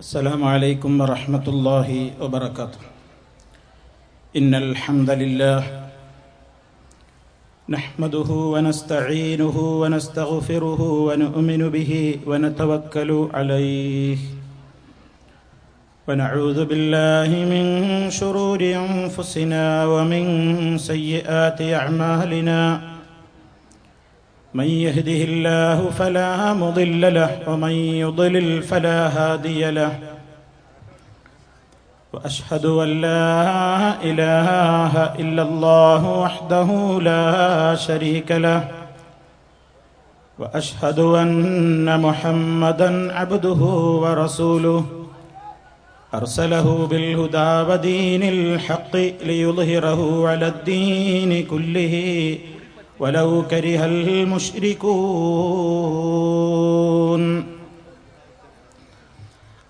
السلام عليكم ورحمة الله وبركاته. إن الحمد لله نحمده ونستعينه ونستغفره ونؤمن به ونتوكل عليه ونعوذ بالله من شرور أنفسنا ومن سيئات أعمالنا. من يهده الله فلا مضل له ومن يضلل فلا هادي له. وأشهد أن لا إله إلا الله وحده لا شريك له. وأشهد أن محمدا عبده ورسوله أرسله بالهدى ودين الحق ليظهره على الدين كله ولو كره المشركون.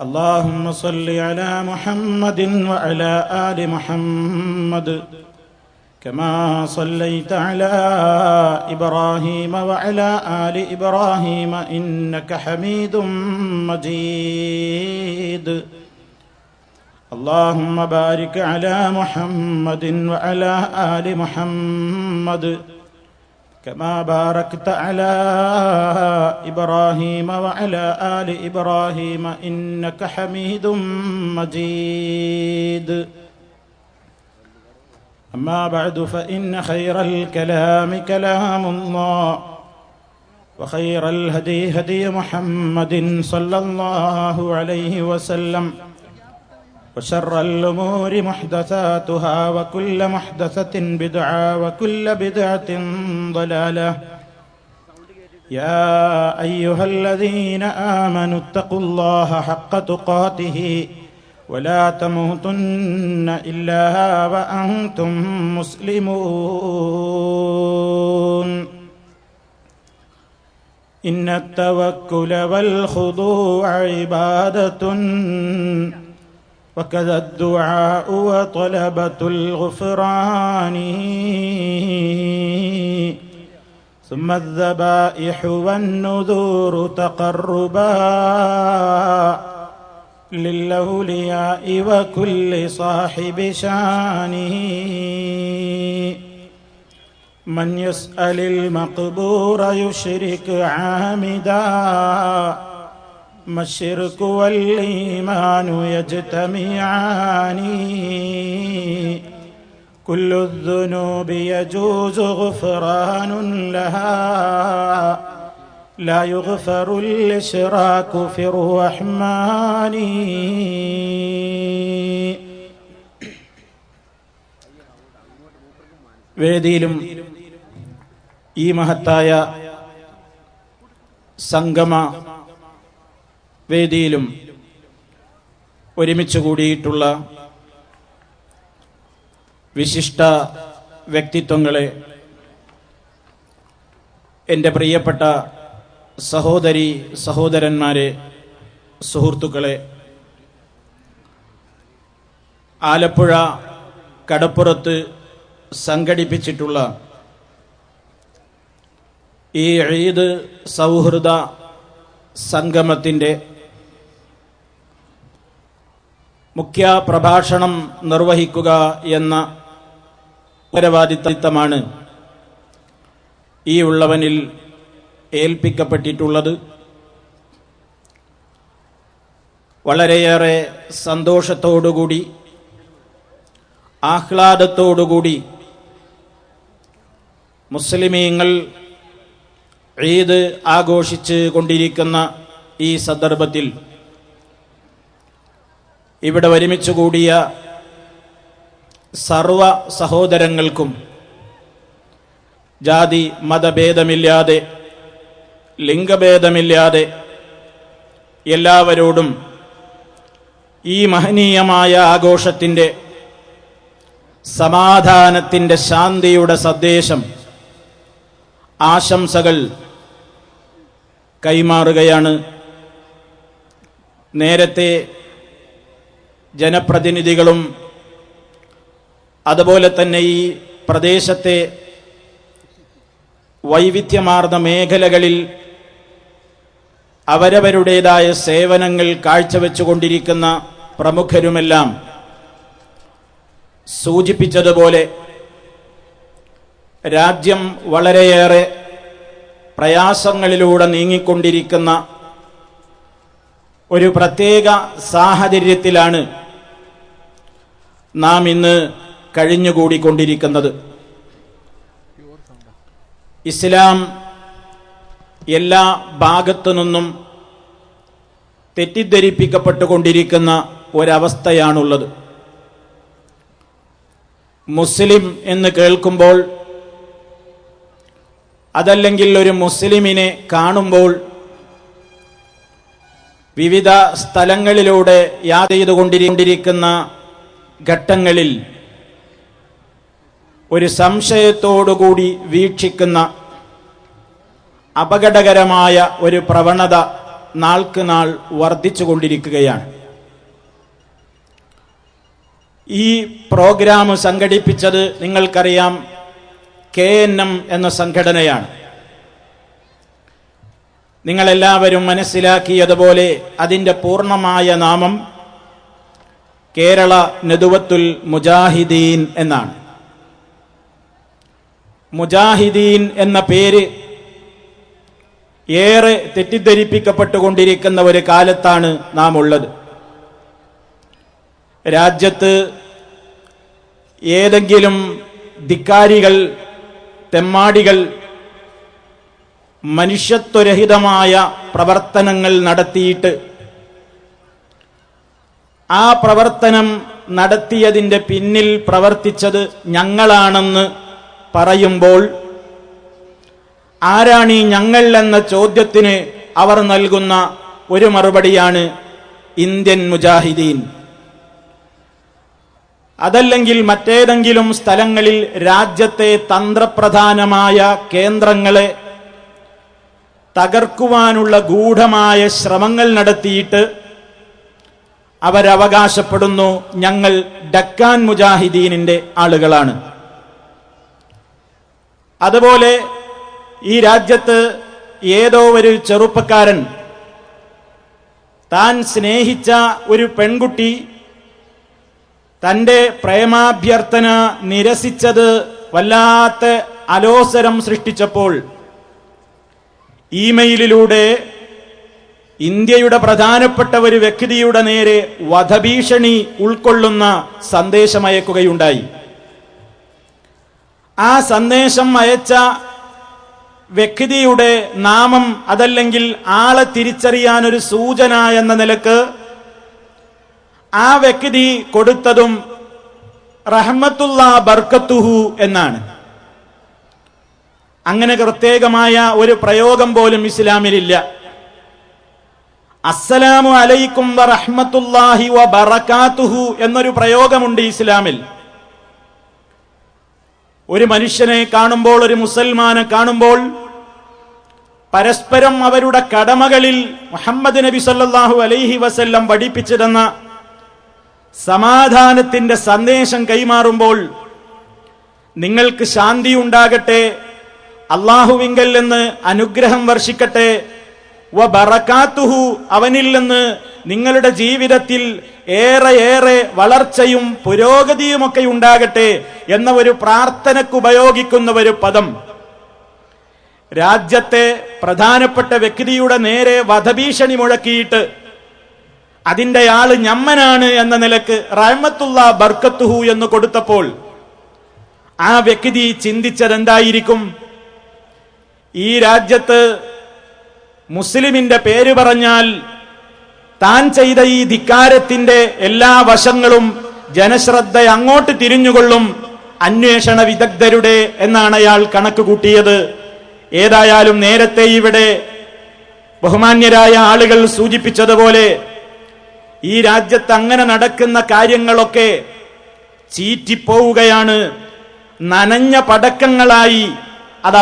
اللهم صل على محمد وعلى آل محمد كما صليت على إبراهيم وعلى آل إبراهيم إنك حميد مجيد. اللهم بارك على محمد وعلى آل محمد كما باركت على إبراهيم وعلى آل إبراهيم إنك حميد مجيد. أما بعد فإن خير الكلام كلام الله وخير الهدي هدي محمد صلى الله عليه وسلم وشر الأمور محدثاتها وكل محدثة بدعة وكل بدعة ضلالة. يا أيها الذين آمنوا اتقوا الله حق تقاته ولا تموتن إلا وأنتم مسلمون. إن التوكل والخضوع عبادة وكذا الدعاء وطلبة الغفران ثم الذبائح والنذور تقربا للأولياء وكل صاحب شان. من يسأل المقبور يشرك عامدا ما الشرك والإيمان يجتمعان. كل الذنوب يجوز غفران لها لا يغفر الإشراك في الرحمن. വേദിയിലും ഈ മഹത്തായ സംഗമ വേദിയിലും ഒരുമിച്ച് കൂടിയിട്ടുള്ള വിശിഷ്ട വ്യക്തിത്വങ്ങളെ, എൻ്റെ പ്രിയപ്പെട്ട സഹോദരി സഹോദരന്മാരെ, സുഹൃത്തുക്കളെ, ആലപ്പുഴ കടപ്പുറത്ത് സംഘടിപ്പിച്ചിട്ടുള്ള ഈ ഈദ് സൗഹൃദ സംഗമത്തിൻ്റെ മുഖ്യ പ്രഭാഷണം നിർവഹിക്കുക എന്ന ഉത്തരവാദിത്തമാണ് ഈ ഉള്ളവനിൽ ഏൽപ്പിക്കപ്പെട്ടിട്ടുള്ളത്. വളരെയേറെ സന്തോഷത്തോടുകൂടി ആഹ്ലാദത്തോടുകൂടി മുസ്ലിമീങ്ങൾ ഈദ് ആഘോഷിച്ച് കൊണ്ടിരിക്കുന്ന ഈ സന്ദർഭത്തിൽ ഇവിടെ ഒരുമിച്ച് കൂടിയ സർവ സഹോദരങ്ങൾക്കും ജാതി മതഭേദമില്ലാതെ ലിംഗഭേദമില്ലാതെ എല്ലാവരോടും ഈ മഹനീയമായ ആഘോഷത്തിൻ്റെ സമാധാനത്തിൻ്റെ ശാന്തിയുടെ സന്ദേശം ആശംസകൾ കൈമാറുകയാണ്. നേരത്തെ ജനപ്രതിനിധികളും അതുപോലെ തന്നെ ഈ പ്രദേശത്തെ വൈവിധ്യമാർന്ന മേഖലകളിൽ അവരവരുടേതായ സേവനങ്ങൾ കാഴ്ചവെച്ചുകൊണ്ടിരിക്കുന്ന പ്രമുഖരുമെല്ലാം സൂചിപ്പിച്ചതുപോലെ രാജ്യം വളരെയേറെ പ്രയാസങ്ങളിലൂടെ നീങ്ങിക്കൊണ്ടിരിക്കുന്ന ഒരു പ്രത്യേക സാഹചര്യത്തിലാണ് നാം ഇന്ന് കഴിഞ്ഞുകൂടിക്കൊണ്ടിരിക്കുന്നത്. ഇസ്ലാം എല്ലാ ഭാഗത്തു നിന്നും തെറ്റിദ്ധരിപ്പിക്കപ്പെട്ടുകൊണ്ടിരിക്കുന്ന ഒരവസ്ഥയാണുള്ളത്. മുസ്ലിം എന്ന് കേൾക്കുമ്പോൾ, അതല്ലെങ്കിൽ ഒരു മുസ്ലിമിനെ കാണുമ്പോൾ, വിവിധ സ്ഥലങ്ങളിലൂടെ യാത്ര ചെയ്തുകൊണ്ടിരിക്കുന്ന ഘട്ടങ്ങളിൽ ഒരു സംശയത്തോടുകൂടി വീക്ഷിക്കുന്ന അപകടകരമായ ഒരു പ്രവണത നാൾക്ക് നാൾ വർദ്ധിച്ചുകൊണ്ടിരിക്കുകയാണ്. ഈ പ്രോഗ്രാം സംഘടിപ്പിച്ചത് നിങ്ങൾക്കറിയാം, KNM എന്ന സംഘടനയാണ്. നിങ്ങളെല്ലാവരും മനസ്സിലാക്കിയതുപോലെ അതിൻ്റെ പൂർണ്ണമായ നാമം കേരള നദുവത്തുൽ മുജാഹിദീൻ എന്നാണ്. മുജാഹിദീൻ എന്ന പേര് ഏറെ തെറ്റിദ്ധരിപ്പിക്കപ്പെട്ടുകൊണ്ടിരിക്കുന്ന ഒരു കാലത്താണ് നാം ഉള്ളത്. രാജ്യത്ത് ഏതെങ്കിലും ധിക്കാരികൾ, തെമ്മാടികൾ മനുഷ്യത്വരഹിതമായ പ്രവർത്തനങ്ങൾ നടത്തിയിട്ട് ആ പ്രവർത്തനം നടത്തിയതിൻ്റെ പിന്നിൽ പ്രവർത്തിച്ചത് ഞങ്ങളാണെന്ന് പറയുമ്പോൾ, ആരാണീ ഞങ്ങൾ എന്ന ചോദ്യത്തിന് അവർ നൽകുന്ന ഒരു മറുപടിയാണ് ഇന്ത്യൻ മുജാഹിദീൻ. അതല്ലെങ്കിൽ മറ്റേതെങ്കിലും സ്ഥലങ്ങളിൽ രാജ്യത്തെ തന്ത്രപ്രധാനമായ കേന്ദ്രങ്ങളെ തകർക്കുവാനുള്ള ഗൂഢമായ ശ്രമങ്ങൾ നടത്തിയിട്ട് അവരവകാശപ്പെടുന്നു ഞങ്ങൾ ഡക്കാൻ മുജാഹിദീനിന്റെ ആളുകളാണ്. അതുപോലെ ഈ രാജ്യത്ത് ഏതോ ഒരു ചെറുപ്പക്കാരൻ താൻ സ്നേഹിച്ച ഒരു പെൺകുട്ടി തന്റെ പ്രേമാഭ്യർത്ഥന നിരസിച്ചത് വല്ലാത്ത അലോസരം സൃഷ്ടിച്ചപ്പോൾ ഇമെയിലിലൂടെ ഇന്ത്യയുടെ പ്രധാനപ്പെട്ട ഒരു വ്യക്തിയുടെ നേരെ വധഭീഷണി ഉൾക്കൊള്ളുന്ന സന്ദേശമയക്കുകയുണ്ടായി. ആ സന്ദേശം അയച്ച വ്യക്തിയുടെ നാമം, അതല്ലെങ്കിൽ ആളെ തിരിച്ചറിയാനൊരു സൂചന എന്ന നിലക്ക് ആ വ്യക്തി കൊടുത്തതും റഹ്മത്തുല്ലാ ബർക്കത്തുഹു എന്നാണ്. അങ്ങനെ പ്രത്യേകമായ ഒരു പ്രയോഗം പോലും ഇസ്ലാമിലില്ല. അസ്സലാമു അലൈക്കും വറഹ്മത്തുള്ളാഹി വബറകാതുഹു എന്നൊരു പ്രയോഗമുണ്ട് ഇസ്ലാമിൽ. ഒരു മനുഷ്യനെ കാണുമ്പോൾ, ഒരു മുസൽമാനെ കാണുമ്പോൾ പരസ്പരം അവരുടെ കടമകളിൽ മുഹമ്മദ് നബി സല്ലല്ലാഹു അലൈഹി വസല്ലം പഠിപ്പിച്ചിരുന്ന സമാധാനത്തിന്റെ സന്ദേശം കൈമാറുമ്പോൾ, നിങ്ങൾക്ക് ശാന്തി ഉണ്ടാകട്ടെ, അല്ലാഹുവിങ്കൽ നിന്ന് അനുഗ്രഹം വർഷിക്കട്ടെ, വബറകാതുഹു അവനിൽ നിന്ന് നിങ്ങളുടെ ജീവിതത്തിൽ ഏറെ വളർച്ചയും പുരോഗതിയുമൊക്കെ ഉണ്ടാകട്ടെ എന്ന ഒരു പ്രാർത്ഥനയ്ക്ക് ഉപയോഗിക്കുന്ന ഒരു പദം രാജ്യത്തെ പ്രധാനപ്പെട്ട വ്യക്തിയുടെ നേരെ വധഭീഷണി മുഴക്കിയിട്ട് അതിന്റെ ആള് ഞമ്മനാണ് എന്ന നിലക്ക് റഹ്മത്തുല്ലാ ബർക്കത്തുഹു എന്ന് കൊടുത്തപ്പോൾ ആ വ്യക്തി ചിന്തിച്ചതെന്തായിരിക്കും? ഈ രാജ്യത്ത് മുസ്ലിമിന്റെ പേര് പറഞ്ഞാൽ താൻ ചെയ്ത ഈ ധിക്കാരത്തിന്റെ എല്ലാ വശങ്ങളും ജനശ്രദ്ധ അങ്ങോട്ട് തിരിഞ്ഞുകൊള്ളും അന്വേഷണ വിദഗ്ധരുടെ എന്നാണ് അയാൾ കണക്ക് കൂട്ടിയത്. ഏതായാലും നേരത്തെ ഇവിടെ ബഹുമാന്യരായ ആളുകൾ സൂചിപ്പിച്ചതുപോലെ ഈ രാജ്യത്ത് അങ്ങനെ നടക്കുന്ന കാര്യങ്ങളൊക്കെ ചീറ്റിപ്പോവുകയാണ്. നനഞ്ഞ പടക്കങ്ങളായി അത്